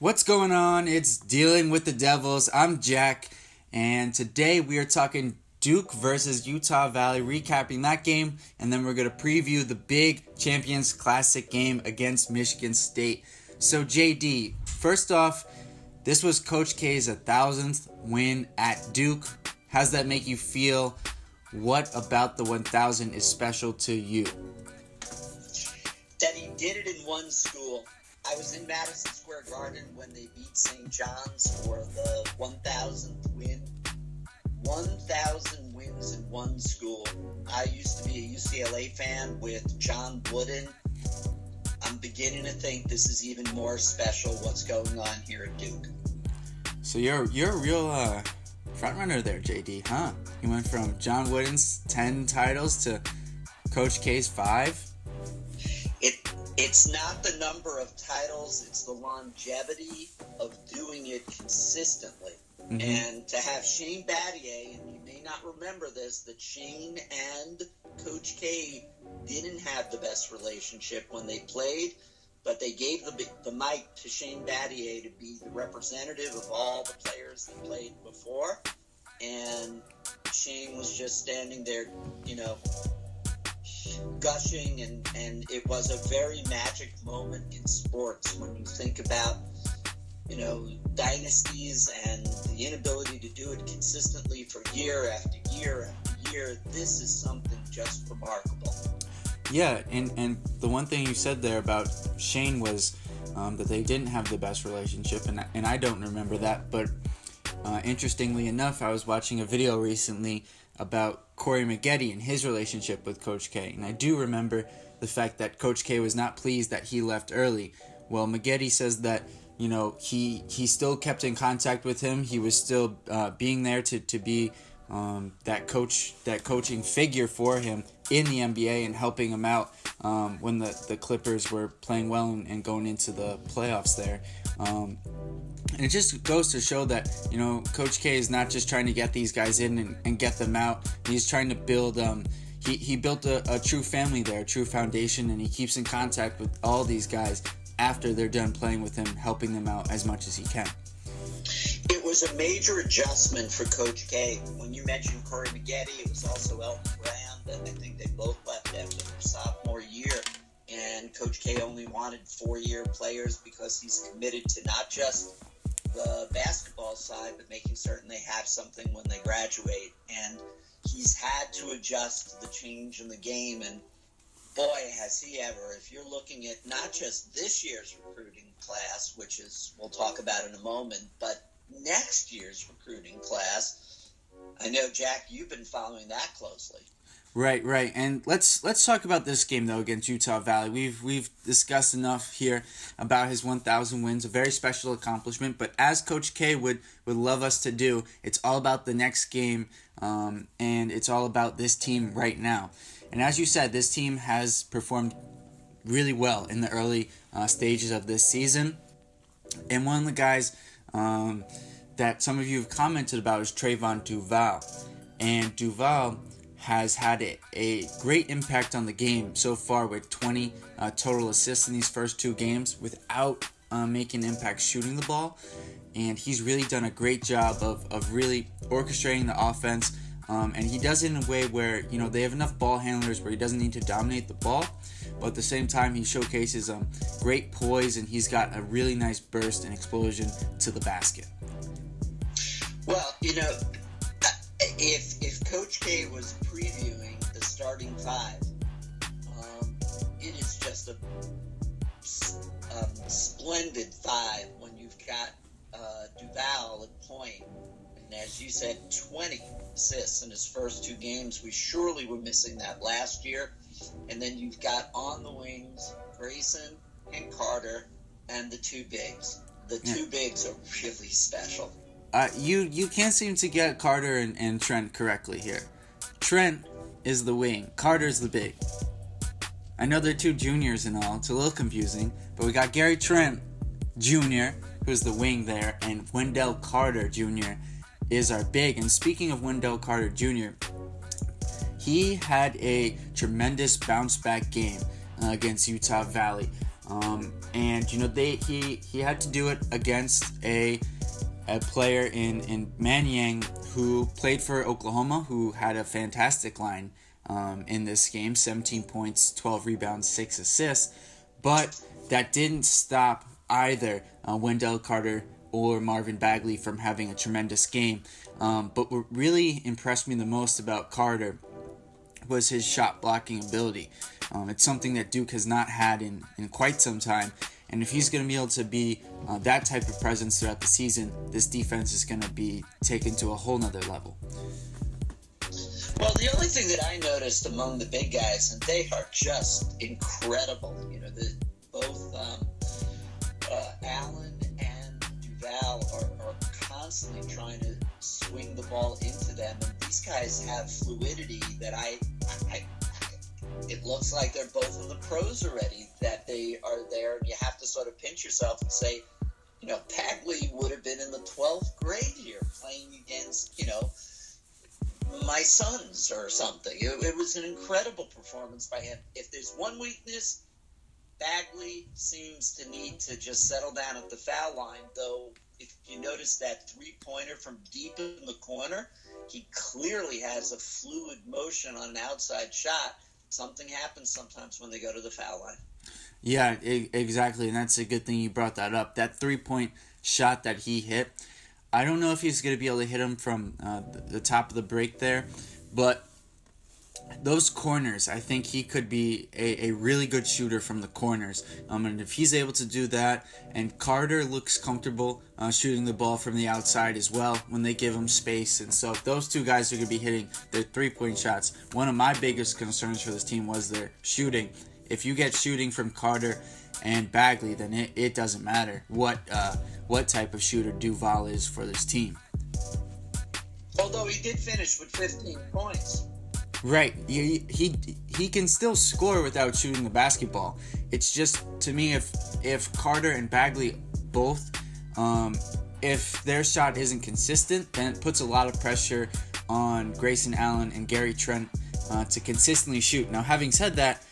What's going on? It's Dealing with the Devils. I'm Jack, and today we are talking Duke versus Utah Valley, recapping that game, and then we're going to preview the big Champions Classic game against Michigan State. So JD, first off, this was Coach K's 1,000th win at Duke. How's that make you feel? What about the 1,000 is special to you? That he did it in one school. I was in Madison Square Garden when they beat St. John's for the 1,000th win. 1,000 wins in one school. I used to be a UCLA fan with John Wooden. I'm beginning to think this is even more special what's going on here at Duke. So you're a real front runner there, JD, huh? You went from John Wooden's 10 titles to Coach K's 5? It's not the number of titles, it's the longevity of doing it consistently. Mm-hmm. And to have Shane Battier, and you may not remember this, that Shane and Coach K didn't have the best relationship when they played, but they gave the mic to Shane Battier to be the representative of all the players that played before. And Shane was just standing there, gushing, and it was a very magic moment in sports when you think about, dynasties and the inability to do it consistently for year after year after year. This is something just remarkable. Yeah, and the one thing you said there about Shane was that they didn't have the best relationship, and I don't remember that, but interestingly enough, I was watching a video recently about Corey Maggette and his relationship with Coach K, and I do remember the fact that Coach K was not pleased that he left early. Well, Maggette says that he still kept in contact with him. He was still being there to be that coaching figure for him in the NBA and helping him out when the Clippers were playing well and going into the playoffs there. And it just goes to show that, Coach K is not just trying to get these guys in and get them out. He's trying to build, he built a true family there, a true foundation, and he keeps in contact with all these guys after they're done playing with him, helping them out as much as he can. It was a major adjustment for Coach K. When you mentioned Corey Maggette, it was also Elton Brand, and I think they both left after their sophomore year. And Coach K only wanted 4-year players because he's committed to not just the basketball side, but making certain they have something when they graduate. And he's had to adjust to the change in the game. And boy, has he ever. If you're looking at not just this year's recruiting class, which is we'll talk about in a moment, but next year's recruiting class, I know, Jack, you've been following that closely. Right. And let's talk about this game, though, against Utah Valley. We've discussed enough here about his 1,000 wins, a very special accomplishment. But as Coach K would love us to do, it's all about the next game, and it's all about this team right now. And as you said, this team has performed really well in the early stages of this season. And one of the guys that some of you have commented about is Trayvon Duval. And Duval has had a great impact on the game so far with 20 total assists in these first 2 games without making impact shooting the ball. And he's really done a great job of really orchestrating the offense. And he does it in a way where, they have enough ball handlers where he doesn't need to dominate the ball. But at the same time, he showcases great poise, and he's got a really nice burst and explosion to the basket. Well, if Coach K was previewing the starting 5, it is just a splendid 5 when you've got Duval at point. And as you said, 20 assists in his first 2 games. We surely were missing that last year. And then you've got on the wings Grayson and Carter and the 2 bigs. The 2 bigs are really special. You can't seem to get Carter and Trent correctly here. Trent is the wing. Carter's the big. I know they're 2 juniors and all. It's a little confusing. But we got Gary Trent Jr., who's the wing there, and Wendell Carter Jr. is our big. And speaking of Wendell Carter Jr., he had a tremendous bounce-back game against Utah Valley. And he had to do it against a player in Manniang who played for Oklahoma, who had a fantastic line in this game, 17 points, 12 rebounds, 6 assists. But that didn't stop either Wendell Carter or Marvin Bagley from having a tremendous game. But what really impressed me the most about Carter was his shot blocking ability. It's something that Duke has not had in quite some time. And if he's going to be able to be that type of presence throughout the season, this defense is going to be taken to a whole nother level. Well, the only thing that I noticed among the big guys, and they are just incredible, both Allen and Duval are constantly trying to swing the ball into them, and these guys have fluidity that it looks like they're both in the pros already, that they are there, and you have to sort of pinch yourself and say, Bagley would have been in the 12th grade here playing against, my sons or something. It was an incredible performance by him. If there's one weakness, Bagley seems to need to just settle down at the foul line, though if you notice that three-pointer from deep in the corner, he clearly has a fluid motion on an outside shot. Something happens sometimes when they go to the foul line. Yeah, exactly, and that's a good thing you brought that up. That three-point shot that he hit, I don't know if he's going to be able to hit him from the top of the break there, but those corners, I think he could be a really good shooter from the corners. And if he's able to do that, and Carter looks comfortable shooting the ball from the outside as well when they give him space. And so if those two guys are going to be hitting their three-point shots, one of my biggest concerns for this team was their shooting. If you get shooting from Carter and Bagley, then it doesn't matter what type of shooter Duval is for this team. Although he did finish with 15 points. Right. He can still score without shooting the basketball. It's just, to me, if Carter and Bagley both, if their shot isn't consistent, then it puts a lot of pressure on Grayson Allen and Gary Trent to consistently shoot. Now, having said that,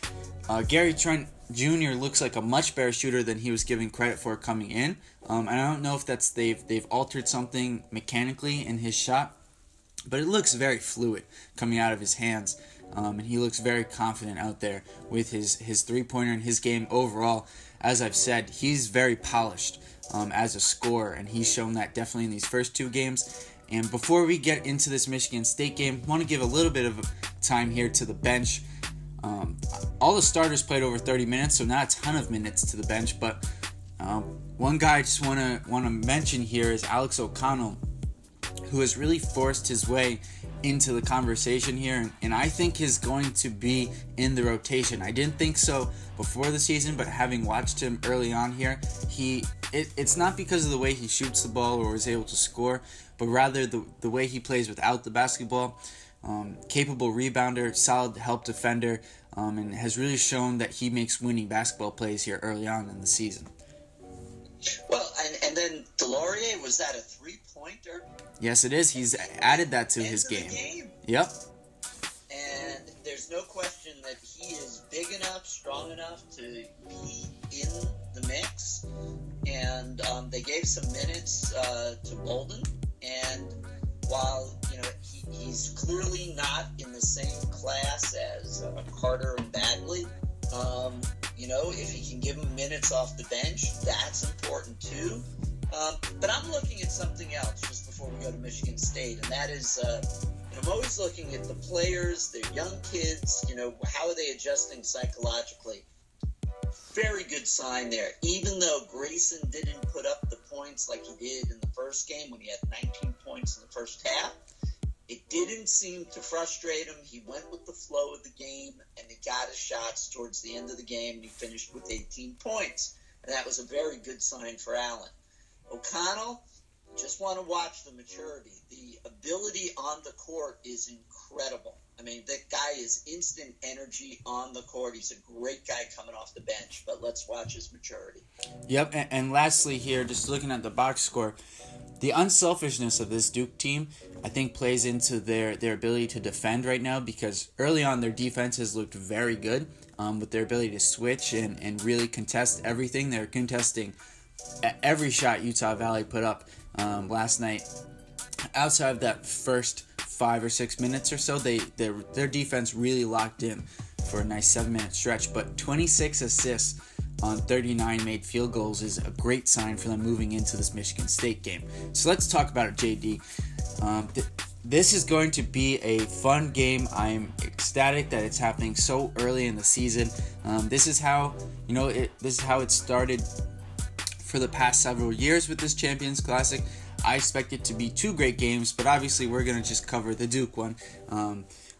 Gary Trent Jr. looks like a much better shooter than he was given credit for coming in. And I don't know if that's they've altered something mechanically in his shot, but it looks very fluid coming out of his hands. And he looks very confident out there with his three-pointer and his game overall. As I've said, he's very polished as a scorer, and he's shown that definitely in these first two games. And before we get into this Michigan State game, I want to give a little bit of time here to the bench. All the starters played over 30 minutes, so not a ton of minutes to the bench, but one guy I just want to mention here is Alex O'Connell, who has really forced his way into the conversation here, and I think is going to be in the rotation. I didn't think so before the season, but having watched him early on here, it's not because of the way he shoots the ball or is able to score, but rather the way he plays without the basketball. Capable rebounder, solid help defender, and has really shown that he makes winning basketball plays here early on in the season. Well, and then Delorier, was that a three-pointer? Yes, it is. He's added that to his game. Yep. And there's no question that he is big enough, strong enough to be in the mix. And they gave some minutes to Bolden. And while he's clearly not in the same class as Carter and Bagley, if he can give him minutes off the bench, that's important too. But I'm looking at something else just before we go to Michigan State, and that is, I'm always looking at the players, the young kids, how are they adjusting psychologically? Very good sign there. Even though Grayson didn't put up the points like he did in the first game when he had 19 points in the first half, it didn't seem to frustrate him. He went with the flow of the game, and he got his shots towards the end of the game, and he finished with 18 points. And that was a very good sign for Allen. O'Connell, just want to watch the maturity. The ability on the court is incredible. I mean, that guy is instant energy on the court. He's a great guy coming off the bench, but let's watch his maturity. Yep, and lastly here, just looking at the box score, the unselfishness of this Duke team, I think, plays into their ability to defend right now, because early on their defense has looked very good. with their ability to switch and really contest everything. They're contesting every shot Utah Valley put up last night. Outside of that first 5 or 6 minutes or so, their defense really locked in for a nice 7-minute stretch. But 26 assists on 39 made field goals is a great sign for them moving into this Michigan State game. So let's talk about it, JD. This is going to be a fun game. I'm ecstatic that it's happening so early in the season. This is how it started for the past several years with this Champions Classic. I expect it to be 2 great games, but obviously we're going to just cover the Duke one.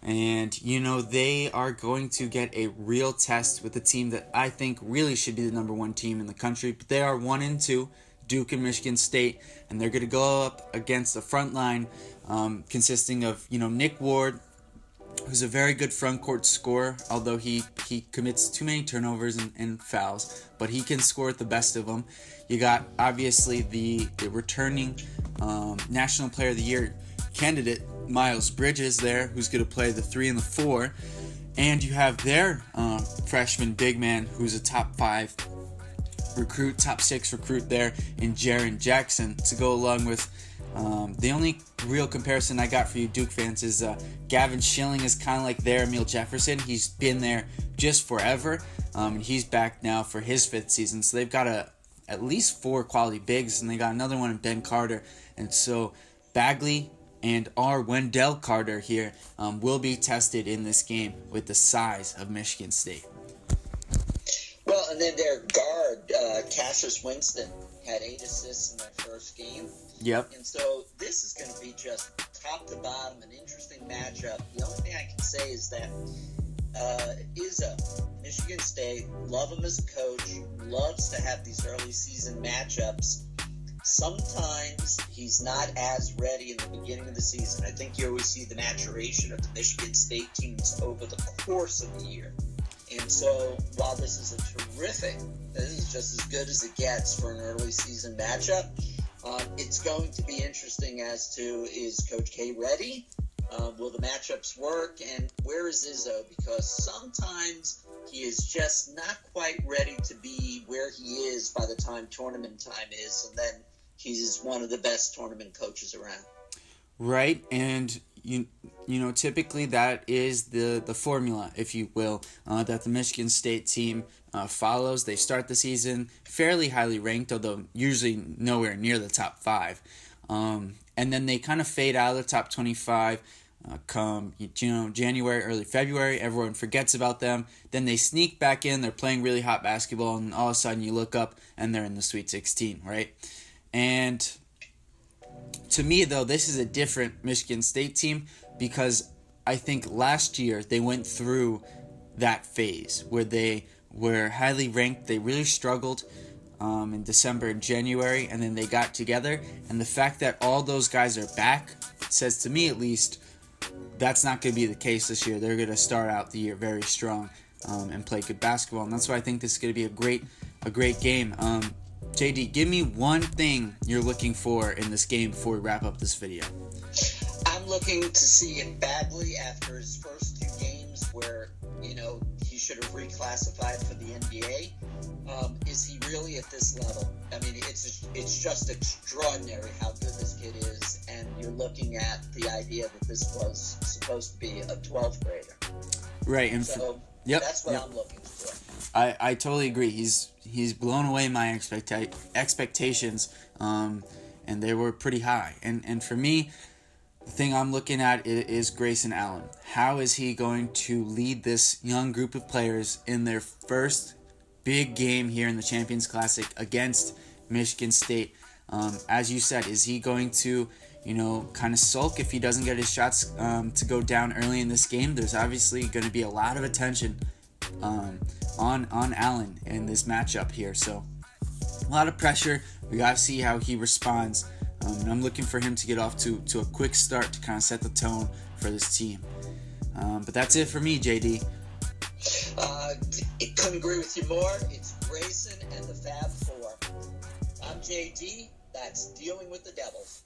And they are going to get a real test with a team that I think really should be the number 1 team in the country. But they are 1-2, Duke and Michigan State, and they're going to go up against the front line consisting of Nick Ward, who's a very good front court scorer, although he commits too many turnovers and fouls, but he can score at the best of them. You got obviously the returning National Player of the Year candidate Miles Bridges there, who's going to play the 3 and the 4, and you have their freshman big man who's a top 5 recruit, top 6 recruit there in Jaren Jackson to go along with. The only real comparison I got for you Duke fans is Gavin Schilling is kind of like their Emil Jefferson. He's been there just forever, and he's back now for his 5th season. So they've got at least 4 quality bigs, and they got another one in Ben Carter. And so Bagley and our Wendell Carter here will be tested in this game with the size of Michigan State. Well, and then their guard, Cassius Winston, had 8 assists in their first game. Yep. And so this is going to be just top to bottom, an interesting matchup. The only thing I can say is that Izzo, Michigan State, love him as a coach, loves to have these early season matchups. Sometimes he's not as ready in the beginning of the season. I think you always see the maturation of the Michigan State teams over the course of the year. And so while this is this is just as good as it gets for an early season matchup, it's going to be interesting as to, is Coach K ready? Will the matchups work? And where is Izzo? Because sometimes he is just not quite ready to be where he is by the time tournament time is. And then he's one of the best tournament coaches around. Right, and typically that is the formula, if you will, that the Michigan State team follows. They start the season fairly highly ranked, although usually nowhere near the top 5. And then they kind of fade out of the top 25 come January, early February. Everyone forgets about them. Then they sneak back in. They're playing really hot basketball, and all of a sudden you look up and they're in the Sweet 16, right? And to me, though, this is a different Michigan State team because I think last year they went through that phase where they were highly ranked. They really struggled in December and January, and then they got together. And the fact that all those guys are back says, to me at least, that's not going to be the case this year. They're going to start out the year very strong and play good basketball. And that's why I think this is going to be a great game. JD, give me one thing you're looking for in this game before we wrap up this video. I'm looking to see if Bagley, after his first 2 games where, he should have reclassified for the NBA, is he really at this level? I mean, it's just extraordinary how good this kid is, and you're looking at the idea that this was supposed to be a 12th grader. Right, and so that's what I'm looking for. I totally agree. He's blown away my expectations, and they were pretty high. And for me, the thing I'm looking at is Grayson Allen. How is he going to lead this young group of players in their first big game here in the Champions Classic against Michigan State? As you said, is he going to, kind of sulk if he doesn't get his shots to go down early in this game? There's obviously going to be a lot of attention on Allen in this matchup here. So a lot of pressure. We got to see how he responds. And I'm looking for him to get off to a quick start to kind of set the tone for this team. But that's it for me, JD. Couldn't agree with you more. It's Grayson and the Fab Four. I'm JD. That's Dealing with the Devils.